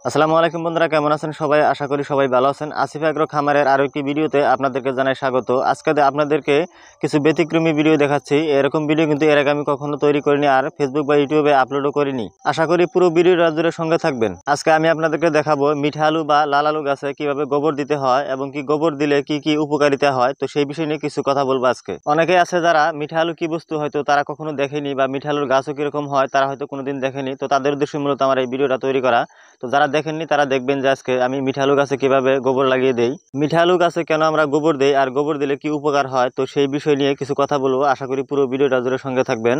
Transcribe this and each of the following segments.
আসসালামু আলাইকুম বন্ধুরা, কেমন আছেন সবাই? আশা করি সবাই ভালো আছেন। আসিফ এগ্রো খামারের আরও একটি ভিডিওতে আপনাদেরকে জানাই স্বাগত। আজকে আপনাদেরকে কিছু ব্যতিক্রমী ভিডিও দেখাচ্ছি। এরকম ভিডিও কিন্তু এর আগে আমি কখনো তৈরি করিনি, আর ফেসবুক বা ইউটিউবে আপলোডও করিনি। আশা করি পুরো ভিডিওটা জুড়ে সঙ্গে থাকবেন। আজকে আমি আপনাদেরকে দেখাবো মিঠা আলু বা লাল আলু গাছে কিভাবে গোবর দিতে হয় এবং কি গোবর দিলে কি কি উপকারিতা হয়, তো সেই বিষয় নিয়ে কিছু কথা বলবো আজকে। অনেকেই আছে যারা মিঠা আলু কি বস্তু হয়তো তারা কখনো দেখেনি, বা মিঠা আলুর গাছও কিরকম হয় তারা হয়তো কোনোদিন দেখেনি। তো তাদের উদ্দেশ্যে মূলত আমার এই ভিডিওটা তৈরি করা। তো যারা দেখেননি তারা দেখবেন যে আজকে আমি মিঠা আলু গাছে কিভাবে গোবর লাগিয়ে দেই, মিঠা আলু গাছে কেন আমরা গোবর দেই, আর গোবর দিলে কি উপকার হয়, তো সেই বিষয় নিয়ে কিছু কথা বলবো। আশা করি পুরো ভিডিওটা জুড়ে সঙ্গে থাকবেন।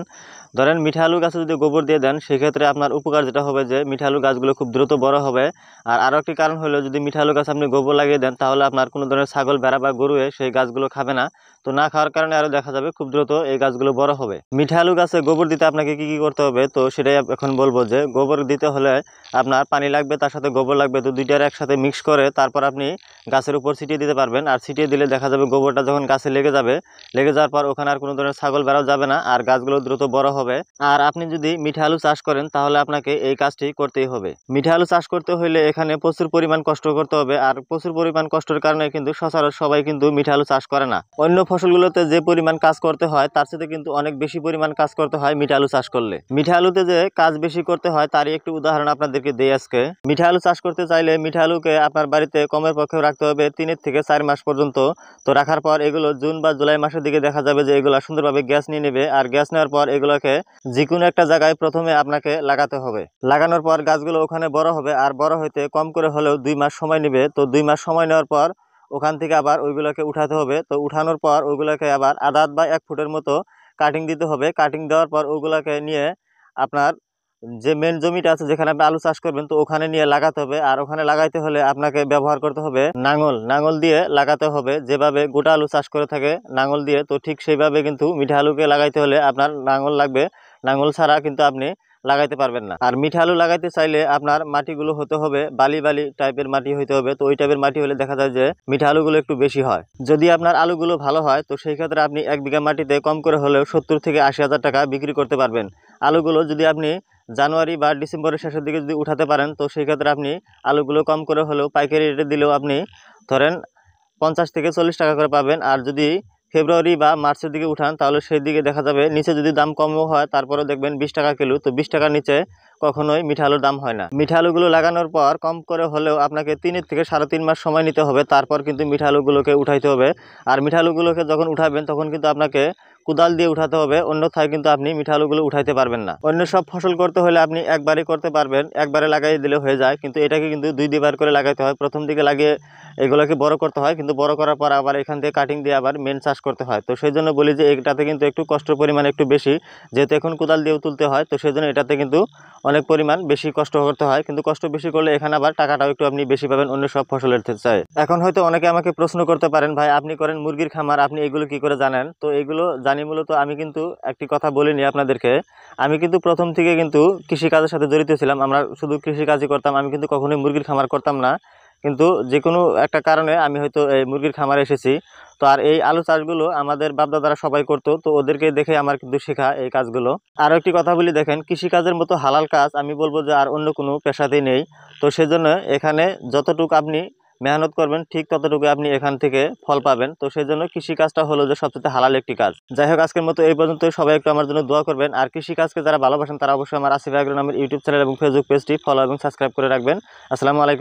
ধরেন মিঠা আলু গাছে যদি গোবর দিয়ে দেন, সেক্ষেত্রে আপনার উপকার যেটা হবে যে মিঠা আলু গাছগুলো খুব দ্রুত বড় হবে। আর আরও একটি কারণ হলো, যদি মিঠা আলু গাছে আপনি গোবর লাগিয়ে দেন তাহলে আপনার কোনো ধরনের ছাগল, ভেড়া বা গরু সেই গাছগুলো খাবে না। তো না খাওয়ার কারণে আরও দেখা যাবে খুব দ্রুত এই গাছগুলো বড় হবে। মিঠা আলু গাছে গোবর দিতে আপনাকে কি কি করতে হবে, তো সেটাই এখন বলবো। যে গোবর দিতে হলে আপনার পানি লাগবে, তার সাথে গোবর লাগবে। তো দুইটার একসাথে মিক্স করে তারপর আপনি গাছের উপর ছিটিয়ে দিতে পারবেন। আর ছিটিয়ে দিলে দেখা যাবে গোবরটা যখন গাছে লেগে যাবে, লেগে যাওয়ার পর ওখানে আর কোনো ধরনের ছাগল বেড়াও যাবে না, আর গাছগুলো দ্রুত বড় হবে। আর আপনি যদি মিঠা আলু চাষ করেন তাহলে আপনাকে এই কাজটি করতেই হবে। মিঠা আলু চাষ করতে হলে এখানে প্রচুর পরিমাণ কষ্ট করতে হবে, আর প্রচুর পরিমাণ কষ্টের কারণে কিন্তু সচরাচর সবাই কিন্তু মিঠা আলু চাষ করে না। অন্য ফসলগুলোতে যে পরিমাণ কাজ করতে হয় তার সাথে কিন্তু অনেক বেশি পরিমাণ কাজ করতে হয় মিঠা আলু চাষ করলে। মিঠা আলুতে যে কাজ বেশি করতে হয় তারই একটি উদাহরণ আপনাদেরকে দেই আজকে। মিঠা আলু চাষ করতে চাইলে মিঠা আলুকে আপনার বাড়িতে কমের পক্ষেও রাখতে হবে 3 থেকে 4 মাস পর্যন্ত। তো রাখার পর এগুলো জুন বা জুলাই মাসের দিকে দেখা যাবে যে এগুলো সুন্দরভাবে গ্যাস নিয়ে নেবে। আর গ্যাস নেওয়ার পর এগুলোকে যে কোনো একটা জায়গায় প্রথমে আপনাকে লাগাতে হবে। লাগানোর পর গাছগুলো ওখানে বড় হবে, আর বড় হইতে কম করে হলেও 2 মাস সময় নেবে। তো 2 মাস সময় নেওয়ার পর ওখান থেকে আবার ওইগুলোকে উঠাতে হবে। তো উঠানোর পর ওইগুলোকে আবার আধা বা 1 ফুটের মতো কাটিং দিতে হবে। কাটিং দেওয়ার পর ওগুলোকে নিয়ে আপনার যে মেন জমিটা আছে যেখানে আপনি আলু চাষ করবেন, তো ওখানে নিয়ে লাগাতে হবে। আর ওখানে লাগাইতে হলে আপনাকে ব্যবহার করতে হবে নাঙল। নাঙল দিয়ে লাগাতে হবে, যেভাবে গোটা আলু চাষ করে থাকে নাঙল দিয়ে, তো ঠিক সেইভাবে কিন্তু মিঠা আলুকে লাগাইতে হলে আপনার নাঙল লাগবে। নাঙল ছাড়া কিন্তু আপনি লাগাইতে পারবেন না। আর মিঠা আলু লাগাইতে চাইলে আপনার মাটিগুলো হতে হবে বালি বালি টাইপের মাটি হইতে হবে। তো ওই টাইপের মাটি হলে দেখা যায় যে মিঠা আলুগুলো একটু বেশি হয়। যদি আপনার আলুগুলো ভালো হয় তো সেই ক্ষেত্রে আপনি 1 বিঘা মাটিতে কম করে হলেও 70 থেকে 80 হাজার টাকা বিক্রি করতে পারবেন। আলুগুলো যদি আপনি জানুয়ারি বা ডিসেম্বরের শেষের দিকে যদি উঠাতে পারেন, তো সেই ক্ষেত্রে আপনি আলুগুলো কম করে হলেও পাইকারি রেটে দিলেও আপনি ধরেন 50 থেকে 40 টাকা করে পাবেন। আর যদি ফেব্রুয়ারি বা মার্চের দিকে উঠান তাহলে সেই দিকে দেখা যাবে নিচে যদি দাম কমও হয় তারপরেও দেখবেন 20 টাকা কিলো। তো 20 টাকার নিচে কখনোই মিঠা আলুর দাম হয় না। মিঠা আলুগুলো লাগানোর পর কম করে হলেও আপনাকে 3 থেকে 3.5 মাস সময় নিতে হবে, তারপর কিন্তু মিঠা আলুগুলোকে উঠাইতে হবে। আর মিঠা আলুগুলোকে যখন উঠাবেন তখন কিন্তু আপনাকে কোদাল দিয়ে উঠাতে হবে, অন্যথায় কিন্তু আপনি মিঠা আলুগুলো উঠাইতে পারবেন না। অন্য সব ফসল করতে হলে আপনি একবারই করতে পারবেন, একবারে লাগাই দিলে হয়ে যায়, কিন্তু এটাকে কিন্তু 2বার করে লাগাইতে হয়। প্রথম দিকে লাগিয়ে এগুলোকে বড় করতে হয়, কিন্তু বড় করার পর আবার এখান থেকে কাটিং দিয়ে আবার মেন চাষ করতে হয়। তো সেই জন্য বলি যে এটাতে কিন্তু একটু কষ্টের পরিমাণ একটু বেশি, যেহেতু এখন কোদাল দিয়েও তুলতে হয়। তো সেই জন্য এটাতে কিন্তু অনেক পরিমাণ বেশি কষ্ট করতে হয়, কিন্তু কষ্ট বেশি করলে এখানে আবার টাকাটাও একটু আপনি বেশি পাবেন অন্য সব ফসলের চাই। এখন হয়তো অনেকে আমাকে প্রশ্ন করতে পারেন, ভাই আপনি করেন মুরগির খামার, আপনি এগুলো কি করে জানেন? তো এগুলো জানি মূলত আমি কিন্তু একটি কথা বলিনি আপনাদেরকে। আমি কিন্তু প্রথম থেকে কিন্তু কৃষিকাজের সাথে জড়িত ছিলাম। আমরা শুধু কৃষিকাজই করতাম, আমি কিন্তু কখনোই মুরগির খামার করতাম না। কিন্তু যে কোনো একটা কারণে আমি হয়তো এই মুরগির খামারে এসেছি। তো আর এই আলু চাষগুলো আমাদের বাপদাদারা সবাই করতো, তো ওদেরকে দেখে আমার কিন্তু শেখা এই কাজগুলো। আরও একটি কথা বলি, দেখেন কৃষিকাজের মতো হালাল কাজ আমি বলবো যে আর অন্য কোনো পেশাতেই নেই। তো সেজন্য এখানে যতটুকু আপনি মেহনত করবেন ঠিক ততটুকু আপনি এখান থেকে ফল পাবেন। তো সেই জন্য কৃষিকাজটা হলো যে সবচেয়ে হালাল একটি কাজ। যাই হোক, আজকের মতো এই পর্যন্ত। সবাই একটু আমার জন্য দোয়া করবেন। আর কৃষিকাজকে যারা ভালোবাসেন তারা অবশ্যই আমার আসিফ এগ্রো নামের ইউটিউব চ্যানেল এবং ফেসবুক পেজটি ফলো এবং সাবস্ক্রাইব করে রাখবেন। আসসালামু আলাইকুম।